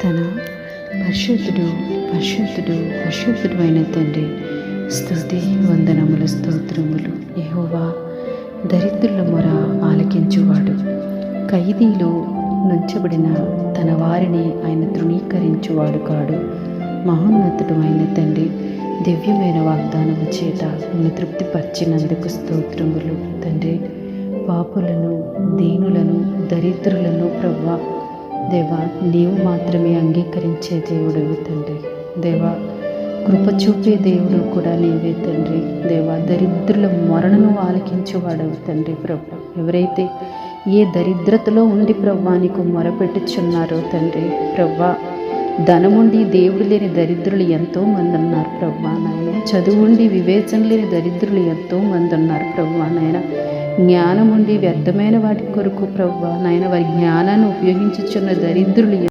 తన పరిశుద్ధుడు పరిశుద్ధుడు పరిశుద్ధుడు అయిన తండ్రి, స్తుతి వందనములు స్తోత్రములు. యెహోవా దరిద్రుల మొర ఆలకించువాడు, ఖైదీలు నుంచబడిన తన వారిని ఆయన తృణీకరించువాడు కాడు. మహోన్నతుడు అయిన తండ్రి, దివ్యమైన వాగ్దానము చేత నిన్ను తృప్తిపరిచినందుకు స్తోత్రములు తండ్రి. పాపులను, దీనులను, దరిద్రులను ప్రభువా దేవా, నీవు మాత్రమే అంగీకరించే దేవుడవు తండ్రి. దేవా, కృప చూపే దేవుడు కూడా నీవే తండ్రి. దేవా, దరిద్రుల మొరను ఆలకించేవాడవు తండ్రి. ప్రభు, ఎవరైతే ఏ దరిద్రతలో ఉండి ప్రభువా నీకు మొరపెట్టుచున్నారో తండ్రి, ప్రభువా ధనముండి దేవుడు లేని దరిద్రులు ఎంతోమంది ఉన్నారు ప్రభువా నాయన. చదువుండి వివేచన లేని దరిద్రులు ఎంతోమంది ఉన్నారు ప్రభువా నాయన. జ్ఞానం ఉండి వ్యర్థమైన వాటి కొరకు ప్రభువా నాయన వారి జ్ఞానాన్ని ఉపయోగించుచున్న దరిద్రులు